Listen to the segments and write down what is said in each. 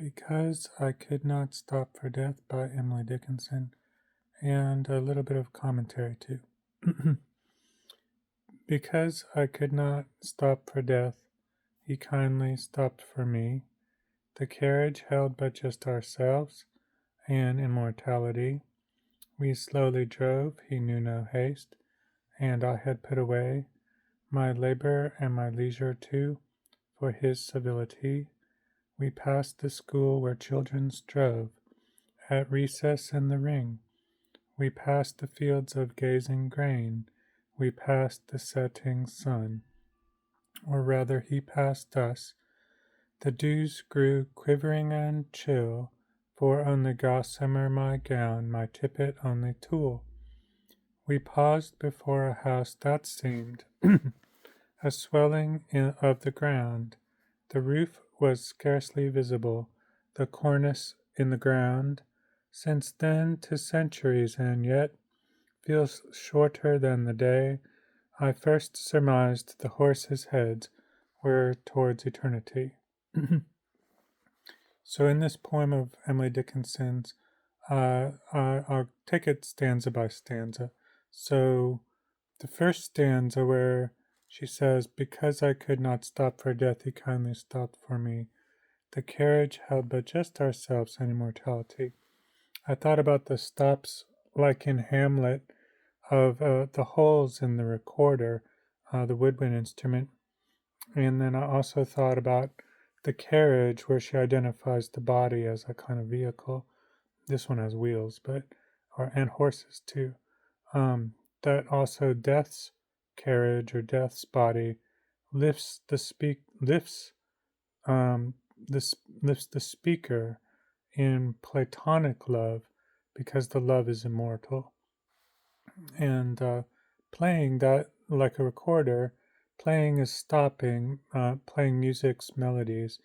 Because I Could Not Stop for Death by Emily Dickinson, and a little bit of commentary too. Because I could not stop for death, he kindly stopped for me. The carriage held but just ourselves and immortality. We slowly drove, he knew no haste, and I had put away my labor and my leisure too, for his civility. We passed the school where children strove, at recess in the ring. We passed the fields of gazing grain, we passed the setting sun, or rather he passed us. The dews grew quivering and chill, for on the gossamer my gown, my tippet only tulle. We paused before a house that seemed a swelling of the ground. The roof was scarcely visible, the cornice in the ground. Since then to centuries, and yet feels shorter than the day I first surmised the horses' heads were towards eternity. So, in this poem of Emily Dickinson's, I'll take it stanza by stanza. So, the first stanza where she says, "Because I could not stop for death, he kindly stopped for me. The carriage held but just ourselves and immortality." I thought about the stops, like in Hamlet, of the holes in the recorder, the woodwind instrument. And then I also thought about the carriage where she identifies the body as a kind of vehicle. This one has wheels, and horses too. That also death's carriage or death's body lifts the um, lifts the speaker in Platonic love because the love is immortal. And playing that like a recorder, playing is stopping, playing music's melodies.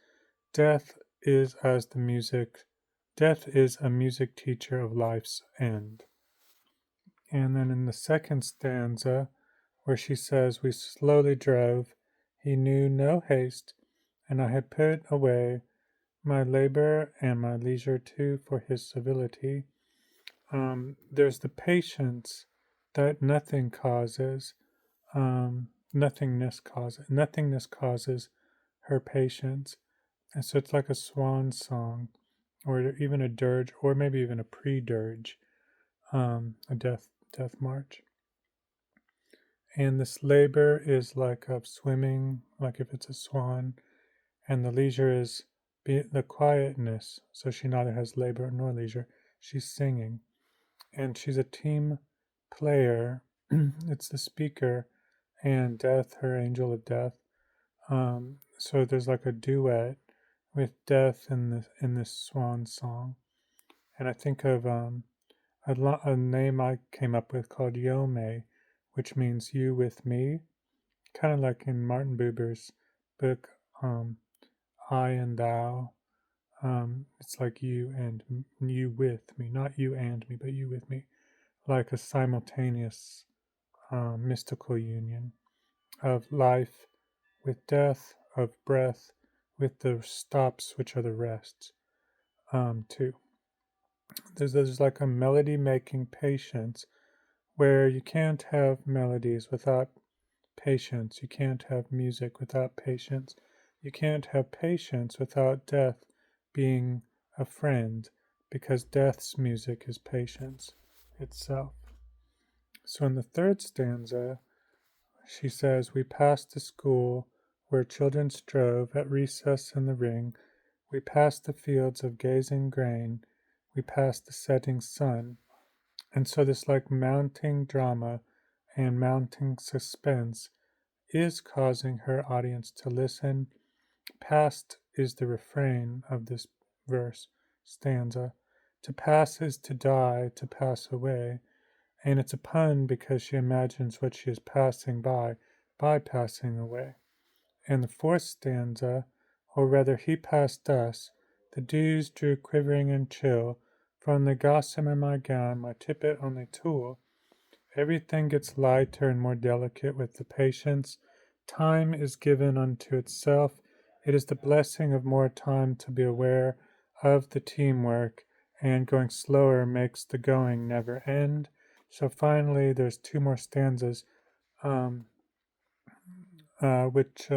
Death is as the music, Death is a music teacher of life's end. And then in the second stanza, where she says, "We slowly drove, he knew no haste, and I had put away my labor and my leisure too for his civility." There's the patience that nothing causes, nothingness causes her patience. And so it's like a swan song, or even a dirge, or maybe even a pre-dirge, a death march. And this labor is like of swimming, like if it's a swan, and the leisure is the quietness. So she neither has labor nor leisure. She's singing, and she's a team player. It's the speaker and death, her angel of death. So there's like a duet with death in this swan song. And I think of a name I came up with called Yome, which means you with me, kind of like in Martin Buber's book, I and Thou. It's like you with me, not you and me, but you with me, like a simultaneous mystical union of life with death, of breath with the stops, which are the rests, too. There's like a melody making patience where you can't have melodies without patience. You can't have music without patience. You can't have patience without death being a friend, because death's music is patience itself. So in the third stanza, she says, "We passed the school where children strove at recess in the ring. We passed the fields of gazing grain. We passed the setting sun." And so this like mounting drama and mounting suspense is causing her audience to listen. Past is the refrain of this stanza. To pass is to die, to pass away. And it's a pun because she imagines what she is passing by passing away. And the fourth stanza, or rather he passed us, the dews drew quivering and chill, from the gossamer my gown, my tippet only tulle. Everything gets lighter and more delicate with the patience. Time is given unto itself. It is the blessing of more time to be aware of the teamwork, and going slower makes the going never end. So finally, there's two more stanzas, um, which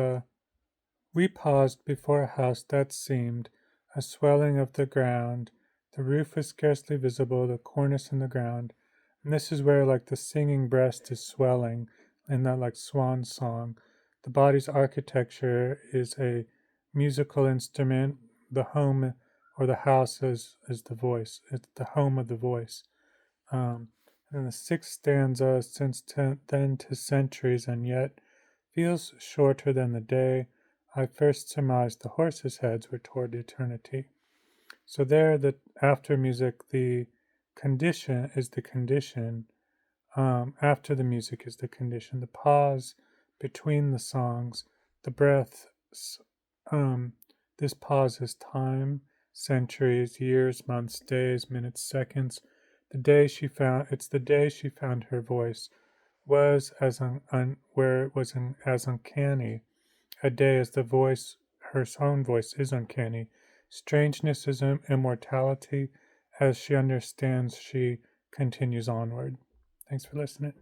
we paused before a house that seemed a swelling of the ground. The roof was scarcely visible, the cornice in the ground. And this is where like the singing breast is swelling in that like swan song. The body's architecture is a musical instrument. The home or the house is the voice. It's the home of the voice. Um, and the sixth stanza, since then to centuries and yet feels shorter than the day I first surmised the horses' heads were toward eternity. So there, the after music, the condition is the condition. After the music is the condition. The pause between the songs, the breath. Um, this pause is time, centuries, years, months, days, minutes, seconds. It's the day she found her voice was where it was as uncanny a day as the voice, her own voice, is uncanny. Strangeness is immortality. As she understands, she continues onward. Thanks for listening.